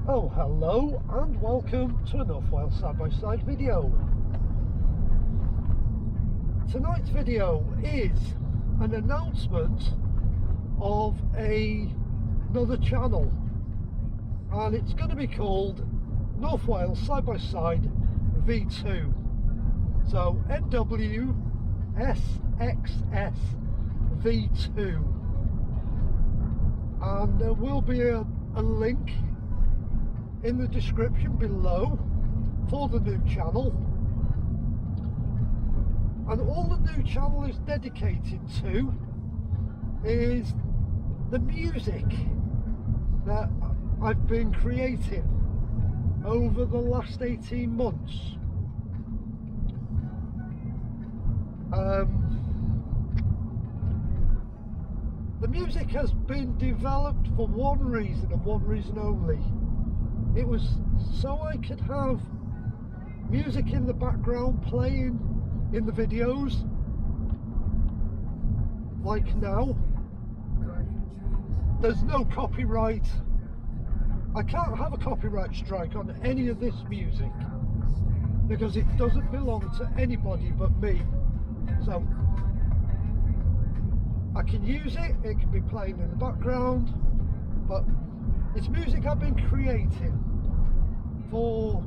Oh, hello and welcome to a North Wales side-by-side video. Tonight's video is an announcement of another channel, and it's going to be called North Wales Side-by-Side V2. So NWSXSV2, and there will be a link in the description below for the new channel, and all the new channel is dedicated to is the music that I've been creating over the last 18 months. The music has been developed for one reason and one reason only. It was so I could have music in the background playing in the videos, like now. There's no copyright. I can't have a copyright strike on any of this music because it doesn't belong to anybody but me. So I can use it, it can be playing in the background, but it's music I've been creating for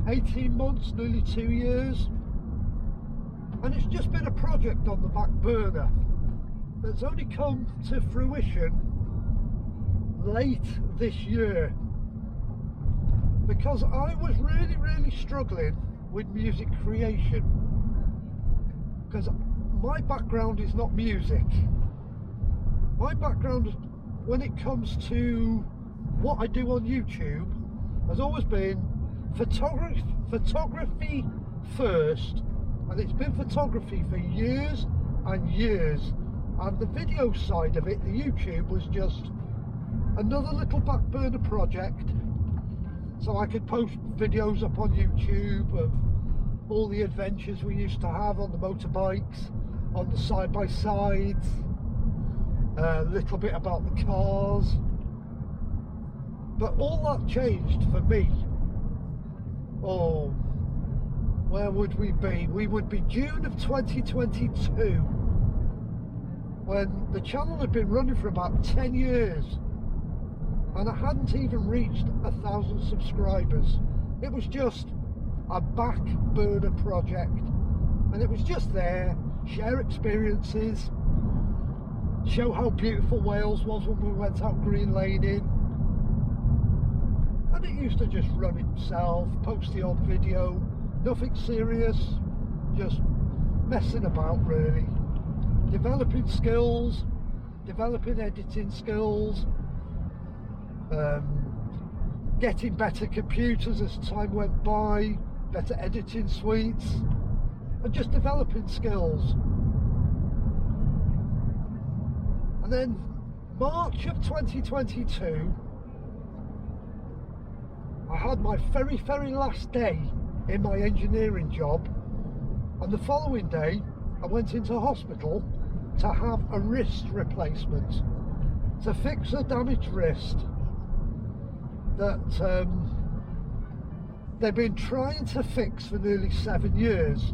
18 months, nearly 2 years, and it's just been a project on the back burner that's only come to fruition late this year, because I was really struggling with music creation, because my background is not music. My background, when it comes to what I do on YouTube, has always been photography first, and it's been photography for years and years, and the video side of it, the YouTube, was just another little back burner project so I could post videos up on YouTube of all the adventures we used to have on the motorbikes, on the side-by-sides, a little bit about the cars. But all that changed for me. Oh, where would we be? We would be June of 2022, when the channel had been running for about 10 years and I hadn't even reached 1,000 subscribers. It was just a back burner project, and it was just there, share experiences, show how beautiful Wales was when we went out green laning. And it used to just run itself, post the odd video, nothing serious, just messing about really. Developing skills, developing editing skills, getting better computers as time went by, better editing suites, and just developing skills. And then March of 2022, I had my very last day in my engineering job, and the following day I went into hospital to have a wrist replacement, to fix a damaged wrist that they've been trying to fix for nearly 7 years.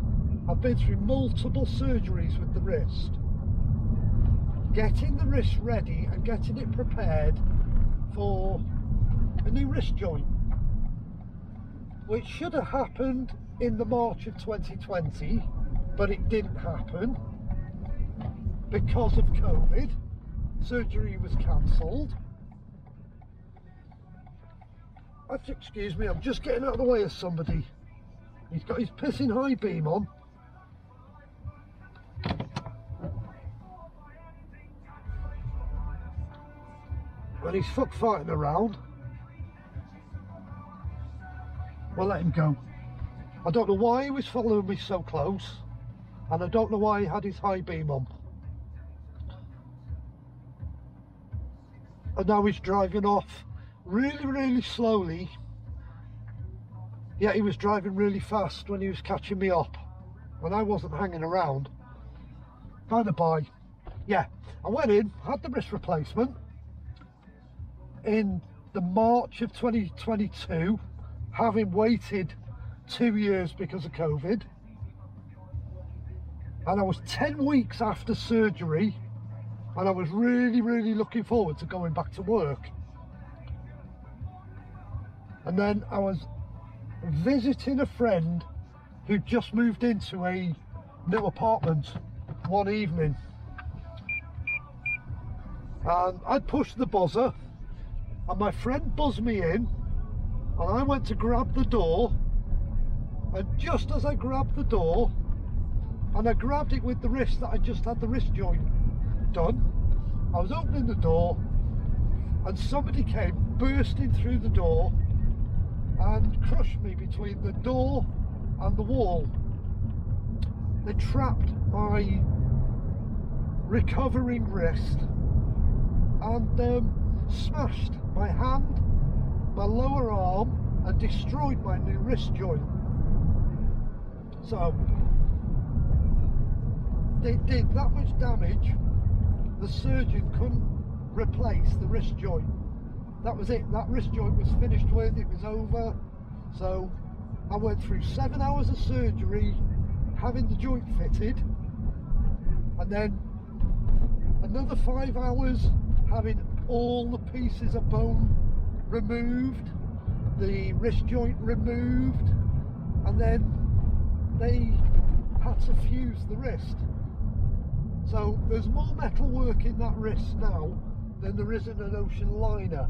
I've been through multiple surgeries with the wrist, getting the wrist ready and getting it prepared for a new wrist joint, which should have happened in the March of 2020, but it didn't happen because of COVID. Surgery was cancelled. Excuse me, I'm just getting out of the way of somebody. He's got his pissing high beam on. And he's fuck fighting around. We'll let him go. I don't know why he was following me so close, and I don't know why he had his high beam on. And now he's driving off really slowly, yet he was driving really fast when he was catching me up, and I wasn't hanging around. By the by, yeah, I went in, had the wrist replacement in the March of 2022, having waited 2 years because of COVID, and I was 10 weeks after surgery, and I was really looking forward to going back to work. And then I was visiting a friend who just moved into a new apartment one evening, and I pushed the buzzer and my friend buzzed me in, and I went to grab the door, and just as I grabbed the door, and I grabbed it with the wrist that I just had the wrist joint done, I was opening the door and somebody came bursting through the door and crushed me between the door and the wall. They trapped my recovering wrist and smashed my hand, my lower arm, and destroyed my new wrist joint. So they did that much damage, the surgeon couldn't replace the wrist joint. That was it, that wrist joint was finished with, it was over. So I went through 7 hours of surgery, having the joint fitted, and then another 5 hours having all the pieces of bone removed, the wrist joint removed, and then they had to fuse the wrist. So there's more metal work in that wrist now than there is in an ocean liner.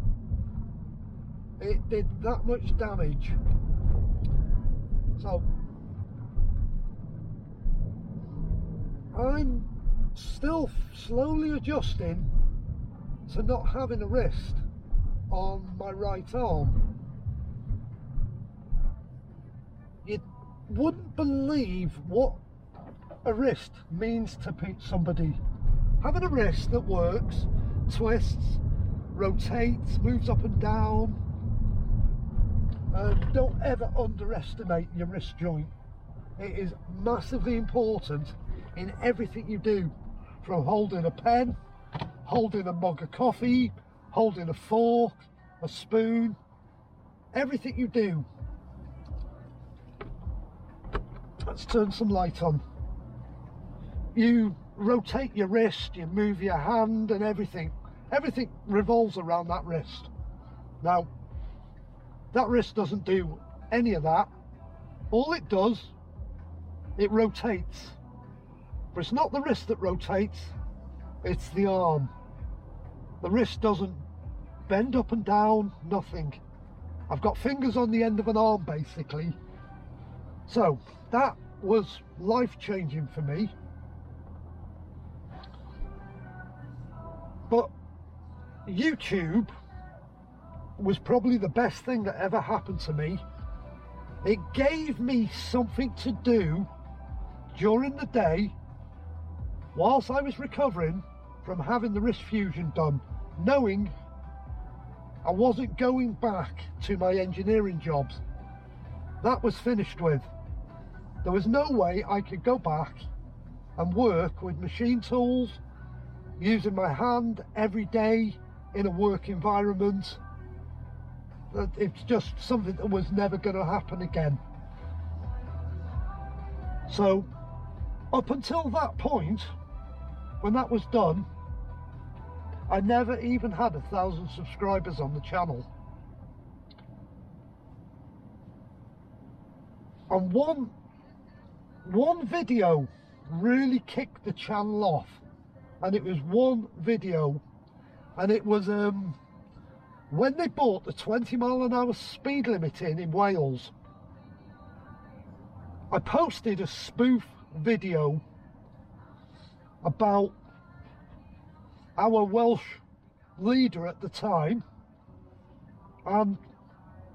It did that much damage. So I'm still slowly adjusting to not having a wrist on my right arm. You wouldn't believe what a wrist means to somebody. Having a wrist that works, twists, rotates, moves up and down. Don't ever underestimate your wrist joint. It is massively important in everything you do, from holding a pen, holding a mug of coffee, holding a fork, a spoon, everything you do. Let's turn some light on. You rotate your wrist, you move your hand, and everything revolves around that wrist. Now that wrist doesn't do any of that. All it does, it rotates. But it's not the wrist that rotates, it's the arm. The wrist doesn't bend up and down, nothing. I've got fingers on the end of an arm basically. So that was life-changing for me. But YouTube was probably the best thing that ever happened to me. It gave me something to do during the day whilst I was recovering from having the wrist fusion done, knowing I wasn't going back to my engineering jobs. That was finished with. There was no way I could go back and work with machine tools, using my hand every day in a work environment. It's just something that was never going to happen again. So up until that point, when that was done, I never even had 1,000 subscribers on the channel. And one video really kicked the channel off, and it was one video, and it was when they bought the 20-mile-an-hour speed limit in Wales. I posted a spoof video about our Welsh leader at the time, and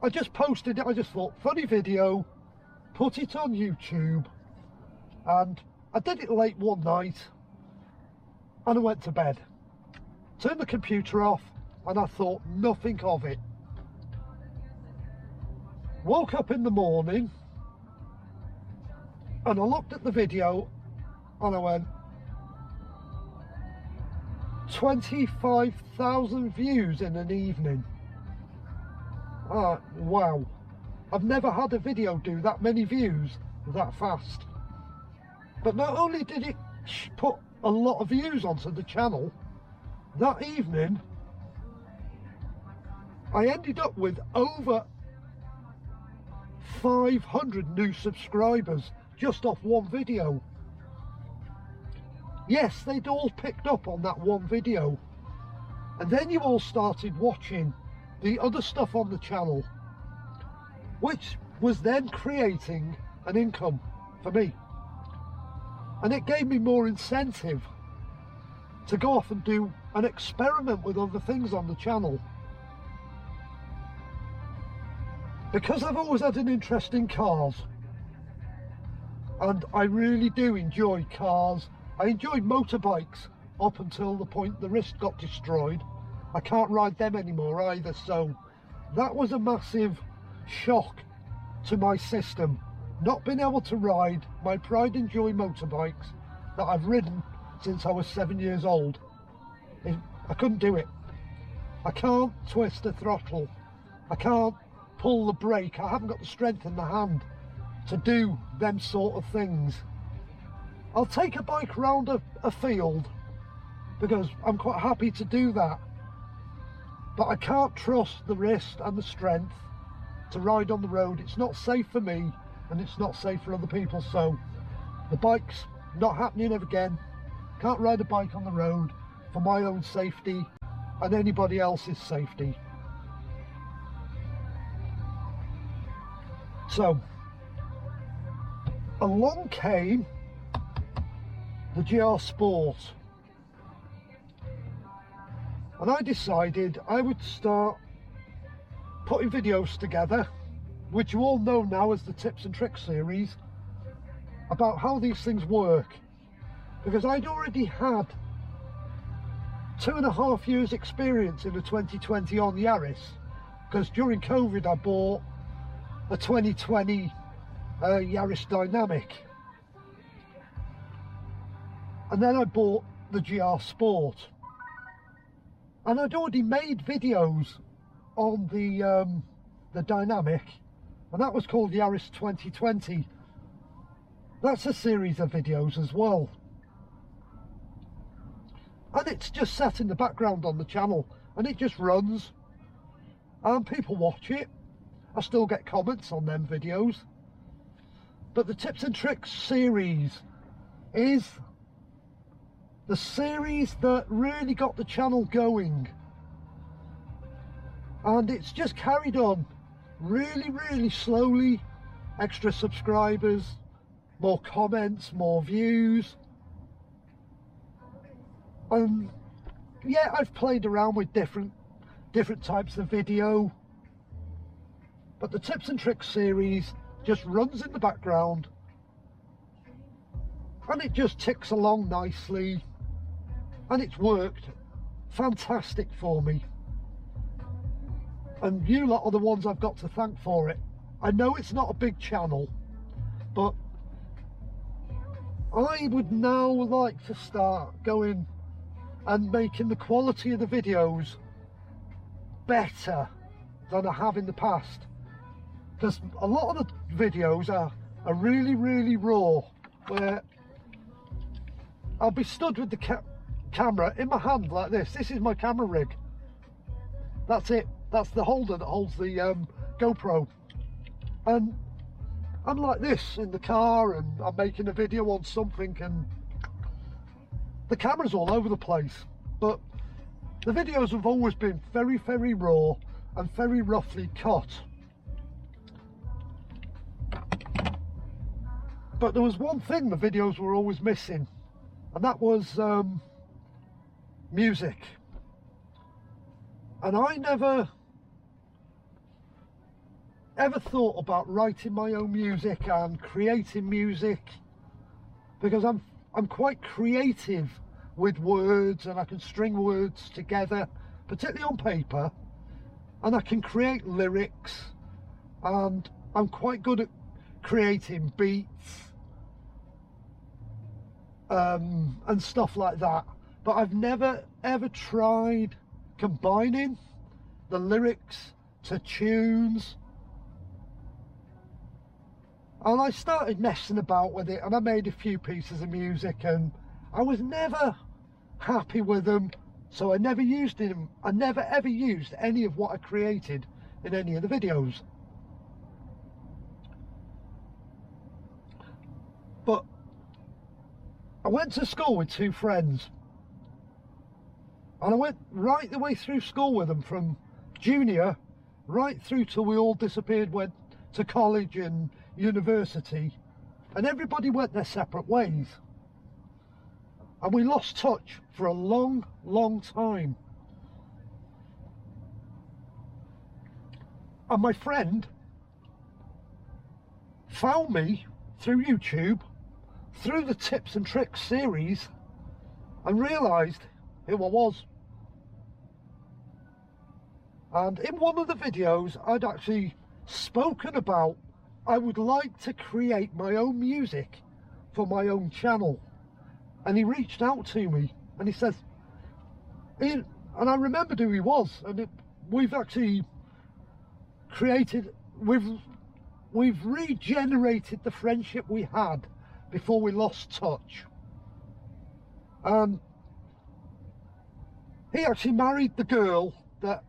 I just posted it. I just thought, funny video, put it on YouTube, and I did it late one night and I went to bed, turned the computer off, and I thought nothing of it. Woke up in the morning and I looked at the video and I went, 25,000 views in an evening. Wow, I've never had a video do that many views that fast. But not only did it put a lot of views onto the channel, that evening I ended up with over 500 new subscribers just off one video. Yes, they'd all picked up on that one video, and then you all started watching the other stuff on the channel, which was then creating an income for me, and it gave me more incentive to go off and do an experiment with other things on the channel. Because I've always had an interest in cars, and I really do enjoy cars. I enjoyed motorbikes up until the point the wrist got destroyed. I can't ride them anymore either, so that was a massive shock to my system, not being able to ride my pride and joy motorbikes that I've ridden since I was 7 years old. I couldn't do it. I can't twist the throttle, I can't pull the brake, I haven't got the strength in the hand to do them sort of things. I'll take a bike round a field because I'm quite happy to do that, but I can't trust the wrist and the strength to ride on the road. It's not safe for me, and it's not safe for other people, so the bike's not happening ever again. Can't ride a bike on the road for my own safety and anybody else's safety. So along came the GR Sport, and I decided I would start putting videos together, which you all know now as the Tips and Tricks series, about how these things work, because I'd already had 2.5 years experience in the 2020 on Yaris, because during COVID I bought a 2020 Yaris Dynamic, and then I bought the GR Sport, and I'd already made videos on the Dynamic, and that was called Yaris 2020. That's a series of videos as well, and it's just set in the background on the channel, and it just runs and people watch it. I still get comments on them videos, but the Tips and Tricks series is the series that really got the channel going, and it's just carried on really slowly. Extra subscribers, more comments, more views, and yeah, I've played around with different types of video, but the Tips and Tricks series just runs in the background, and it just ticks along nicely, and it's worked fantastic for me, and you lot are the ones I've got to thank for it. I know it's not a big channel, but I would now like to start going and making the quality of the videos better than I have in the past, because a lot of the videos are really raw, where I'll be stood with the camera in my hand like this. This is my camera rig, that's it, that's the holder that holds the GoPro, and I'm like this in the car, and I'm making a video on something, and the camera's all over the place. But the videos have always been very raw and very roughly cut. But there was one thing the videos were always missing, and that was music. And I never ever thought about writing my own music and creating music, because I'm quite creative with words, and I can string words together, particularly on paper, and I can create lyrics, and I'm quite good at creating beats and stuff like that. But I've never ever tried combining the lyrics to tunes. And I started messing about with it, and I made a few pieces of music, and I was never happy with them, so I never used them. I never ever used any of what I created in any of the videos. But I went to school with two friends, and I went right the way through school with them, from junior right through till we all disappeared, went to college and university, and everybody went their separate ways, and we lost touch for a long time. And my friend found me through YouTube, through the Tips and Tricks series, and realised who I was. And in one of the videos I'd actually spoken about I would like to create my own music for my own channel, and he reached out to me and he says, and I remembered who he was, and we've actually created, we've regenerated the friendship we had before we lost touch. He actually married the girl that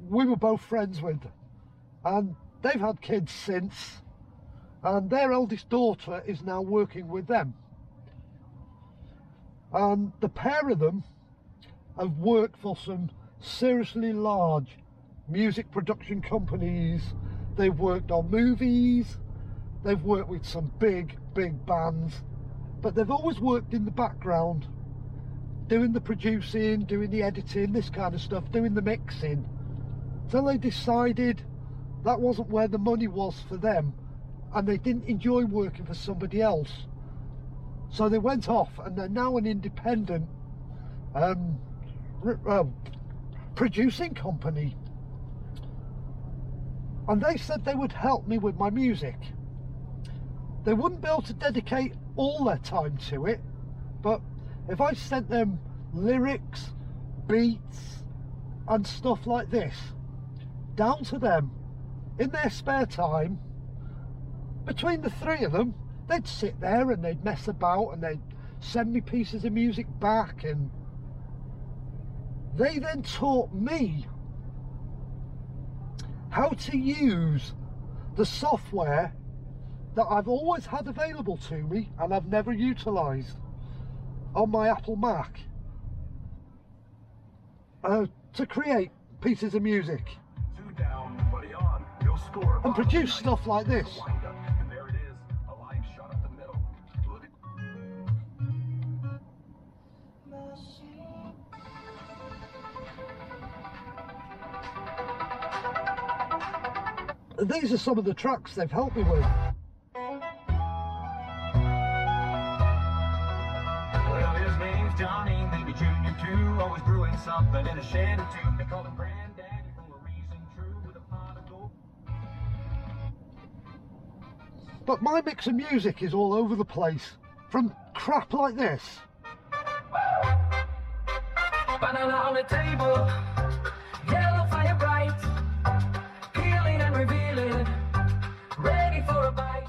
we were both friends with, and they've had kids since, and their eldest daughter is now working with them. And the pair of them have worked for some seriously large music production companies. They've worked on movies, they've worked with some big bands, but they've always worked in the background, doing the producing, doing the editing, this kind of stuff, doing the mixing, till they decided that wasn't where the money was for them, and they didn't enjoy working for somebody else. So they went off, and they're now an independent producing company. And they said they would help me with my music. They wouldn't be able to dedicate all their time to it, but if I sent them lyrics, beats and stuff like this down to them in their spare time, between the three of them, they'd sit there and they'd mess about, and they'd send me pieces of music back, and they then taught me how to use the software that I've always had available to me and I've never utilised on my Apple Mac to create pieces of music and produce stuff like this. These are some of the tracks they've helped me with. Well, his name's Johnny, maybe Junior too, always brewing something in a shed or two. They call him Granddaddy for a reason, true, with a pot of gold. But my mix of music is all over the place, from crap like this. Banana on the table, yellow fire bright, peeling and revealing, ready for a bite.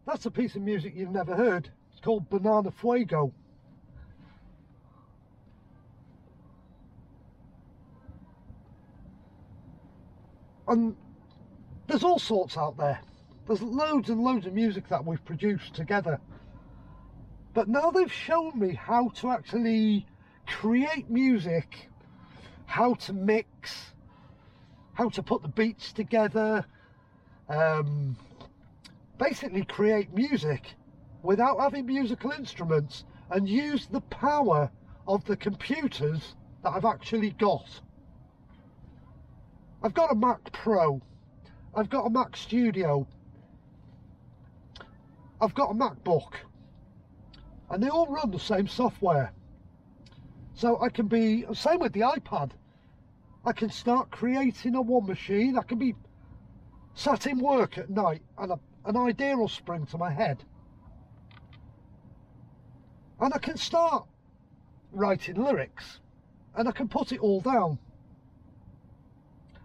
That's a piece of music you've never heard. It's called Banana Fuego. And there's all sorts out there. There's loads and loads of music that we've produced together. But now they've shown me how to actually create music, how to mix, how to put the beats together, basically create music without having musical instruments, and use the power of the computers that I've actually got. I've got a Mac Pro, I've got a Mac Studio, I've got a MacBook, and they all run the same software. So I can be, same with the iPad, I can start creating on one machine, I can be sat in work at night and an idea will spring to my head. And I can start writing lyrics and I can put it all down.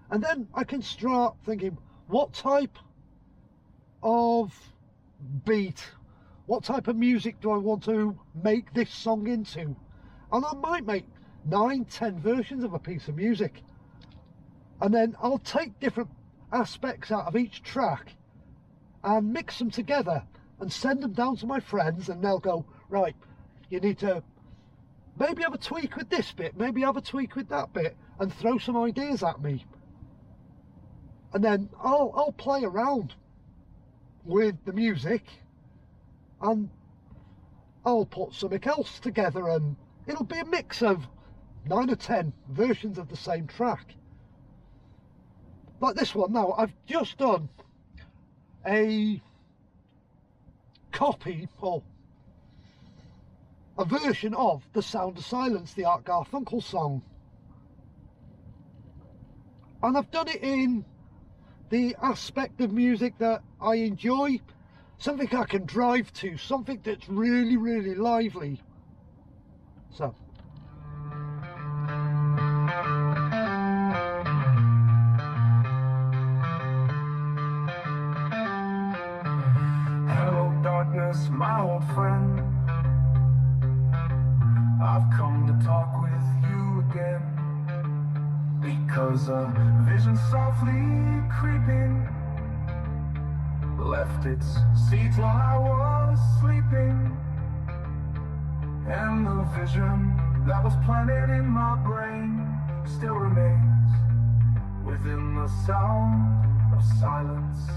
And then I can start thinking, what type of beat, what type of music do I want to make this song into? And I might make 9, 10 versions of a piece of music. And then I'll take different aspects out of each track and mix them together and send them down to my friends, and they'll go, right, you need to maybe have a tweak with this bit, maybe have a tweak with that bit, and throw some ideas at me. And then I'll play around with the music and I'll put something else together, and it'll be a mix of 9 or 10 versions of the same track. Like this one now, I've just done a copy or a version of The Sound of Silence, the Art Garfunkel song. And I've done it in the aspect of music that I enjoy, something I can drive to, something that's really, really lively. So. Hello darkness, my old friend. I've come to talk with you again, because a vision softly creeping left its seat while I was sleeping, and the vision that was planted in my brain still remains within the sound of silence.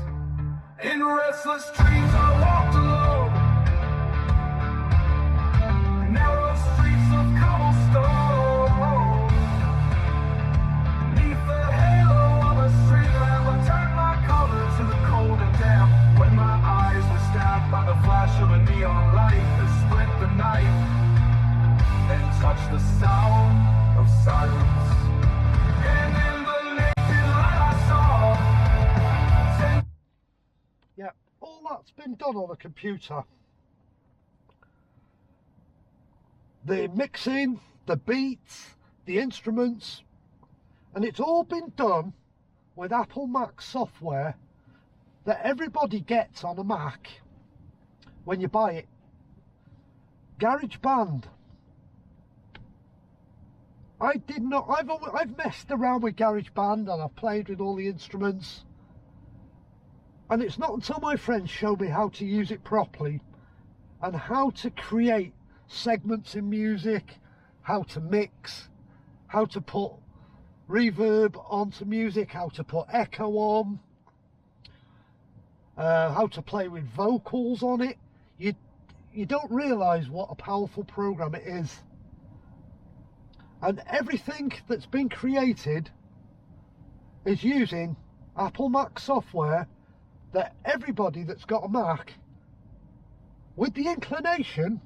In restless dreams I walked alone, narrow streets of cobblestone. Neath the halo of a street lamp I turned my collar to the cold and damp, when my eyes were stabbed by the flash of a neon light that split the night and touched the sound of silence. And in the naked light I saw Yeah, all that's been done on a computer. The mixing, the beats, the instruments, and it's all been done with Apple Mac software that everybody gets on a Mac when you buy it. GarageBand. I've messed around with GarageBand and I've played with all the instruments. And it's not until my friends showed me how to use it properly and how to create segments in music, how to mix, how to put reverb onto music, how to put echo on, how to play with vocals on it. You don't realise what a powerful program it is. And everything that's been created is using Apple Mac software that everybody that's got a Mac, with the inclination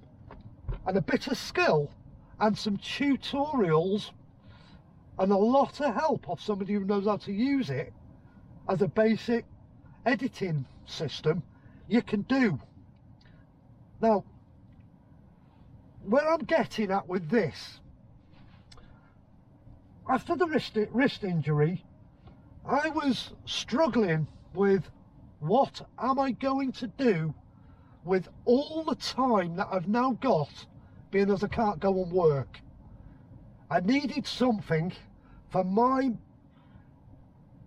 and a bit of skill and some tutorials and a lot of help of somebody who knows how to use it as a basic editing system, you can do. Now, where I'm getting at with this, after the wrist injury, I was struggling with what am I going to do with all the time that I've now got, being as I can't go and work. I needed something for my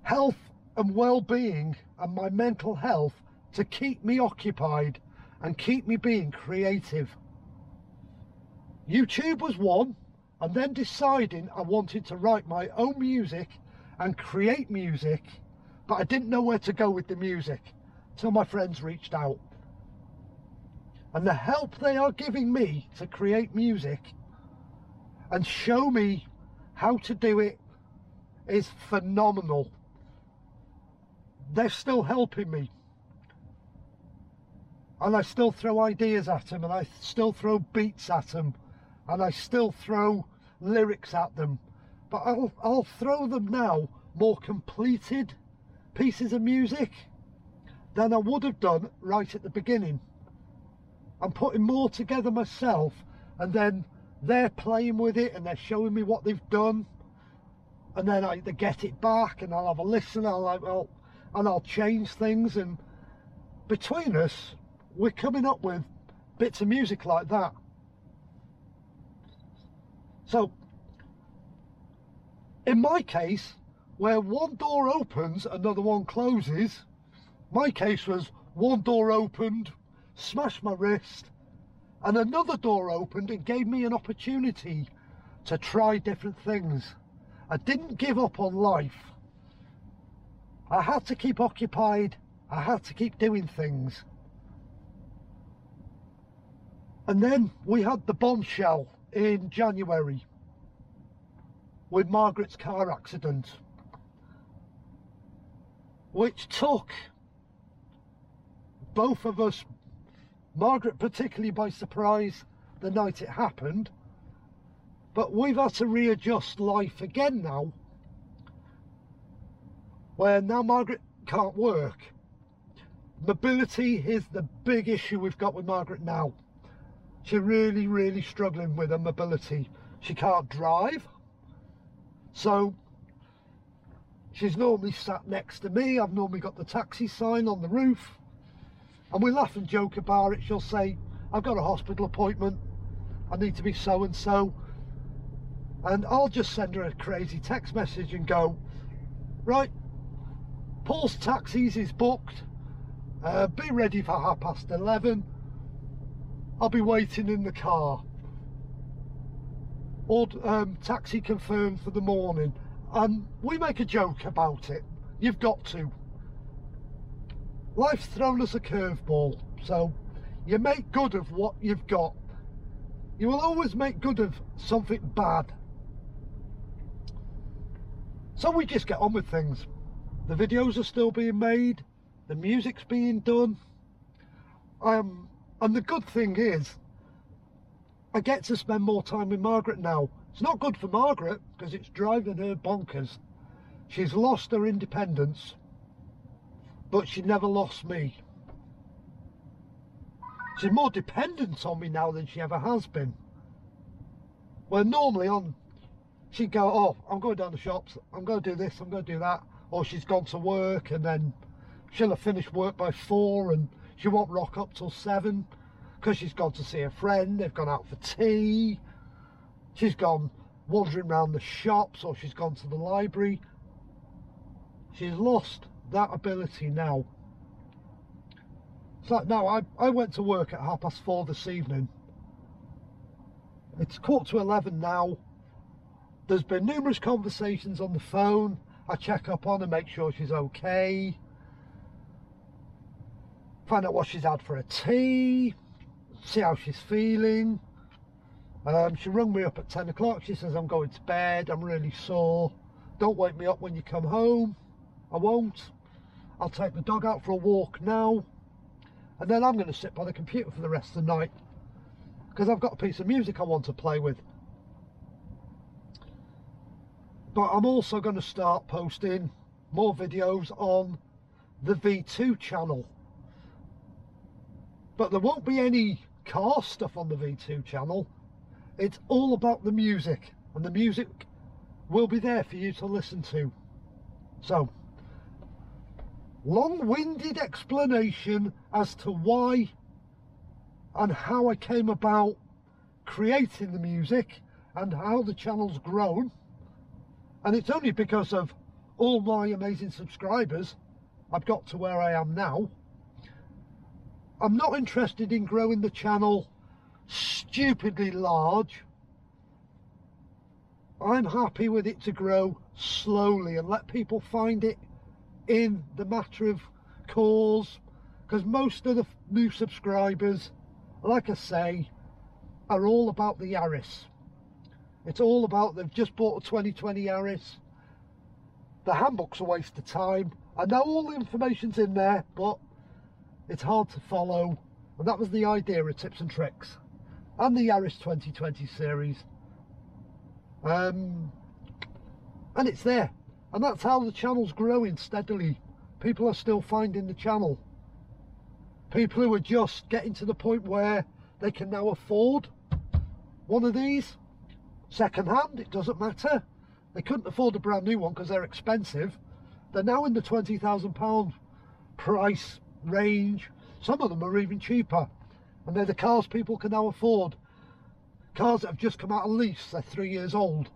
health and well-being and my mental health to keep me occupied and keep me being creative. YouTube was one, and then deciding I wanted to write my own music and create music, but I didn't know where to go with the music till my friends reached out. And the help they are giving me to create music and show me how to do it is phenomenal. They're still helping me. And I still throw ideas at them, and I still throw beats at them, and I still throw lyrics at them. But I'll throw them now more completed pieces of music than I would have done right at the beginning. I'm putting more together myself, and then they're playing with it and they're showing me what they've done, and then I either get it back and I'll have a listen, and I'll change things, and between us we're coming up with bits of music like that. So in my case, where one door opens, another one closes, my case was one door opened, smashed my wrist, and another door opened and gave me an opportunity to try different things. I didn't give up on life. I had to keep occupied. I had to keep doing things. And then we had the bombshell in January with Margaret's car accident, which took both of us, Margaret particularly, by surprise the night it happened. But we've had to readjust life again now, where now Margaret can't work. Mobility is the big issue we've got with Margaret now. She's really struggling with her mobility. She can't drive, so she's normally sat next to me. I've normally got the taxi sign on the roof, and we laugh and joke about it. She'll say, I've got a hospital appointment, I need to be so and so, and I'll just send her a crazy text message and go, right, Paul's taxis is booked, be ready for 11:30, I'll be waiting in the car, or taxi confirmed for the morning. And we make a joke about it. You've got to. Life's thrown us a curveball, so you make good of what you've got. You will always make good of something bad. So we just get on with things. The videos are still being made, the music's being done, and the good thing is I get to spend more time with Margaret now. It's not good for Margaret because it's driving her bonkers. She's lost her independence, but she never lost me. She's more dependent on me now than she ever has been. Where normally she'd go, oh, I'm going down the shops, I'm going to do this, I'm going to do that. Or she's gone to work and then she'll have finished work by 4 and she won't rock up till 7 because she's gone to see a friend, they've gone out for tea, she's gone wandering around the shops, or she's gone to the library. She's lost that ability now. It's like now, I went to work at 4:30 this evening. It's 11:15 now. There's been numerous conversations on the phone. I check up on her, make sure she's okay, find out what she's had for her tea, see how she's feeling. She rung me up at 10 o'clock. She says, I'm going to bed, I'm really sore, don't wake me up when you come home. I won't. I'll take the dog out for a walk now, and then I'm going to sit by the computer for the rest of the night because I've got a piece of music I want to play with. But I'm also going to start posting more videos on the V2 channel. But there won't be any car stuff on the V2 channel. It's all about the music, and the music will be there for you to listen to. So, long-winded explanation as to why and how I came about creating the music and how the channel's grown. And it's only because of all my amazing subscribers I've got to where I am now. I'm not interested in growing the channel stupidly large. I'm happy with it to grow slowly and let people find it in the matter of cause, because most of the new subscribers, like I say, are all about the Yaris. It's all about, they've just bought a 2020 Yaris. The handbook's a waste of time. I know all the information's in there, but it's hard to follow. And that was the idea of Tips and Tricks and the Yaris 2020 series. And it's there. And that's how the channel's growing steadily. People are still finding the channel. People who are just getting to the point where they can now afford one of these. Second hand, it doesn't matter. They couldn't afford a brand new one because they're expensive. They're now in the £20,000 price range. Some of them are even cheaper, and they're the cars people can now afford. Cars that have just come out of lease, they're 3 years old.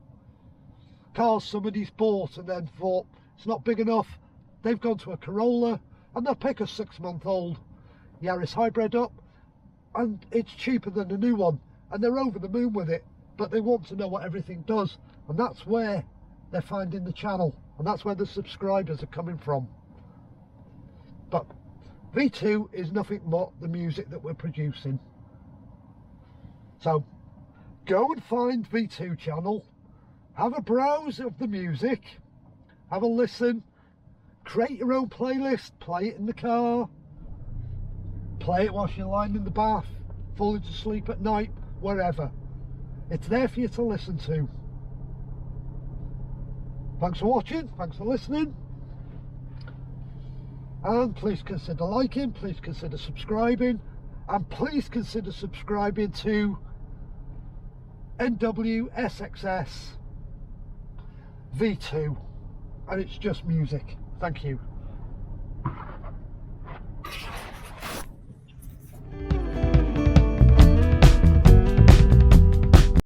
Cars somebody's bought and then thought it's not big enough. They've gone to a Corolla and they'll pick a 6-month-old Yaris hybrid up, and it's cheaper than the new one, and they're over the moon with it, but they want to know what everything does, and that's where they're finding the channel, and that's where the subscribers are coming from. But V2 is nothing but the music that we're producing. So go and find V2 channel, have a browse of the music, have a listen, create your own playlist, play it in the car, play it whilst you're lying in the bath, falling to sleep at night, wherever. It's there for you to listen to. Thanks for watching, thanks for listening, and please consider liking, please consider subscribing, and please consider subscribing to Nwsxsv2, and it's just music. Thank you.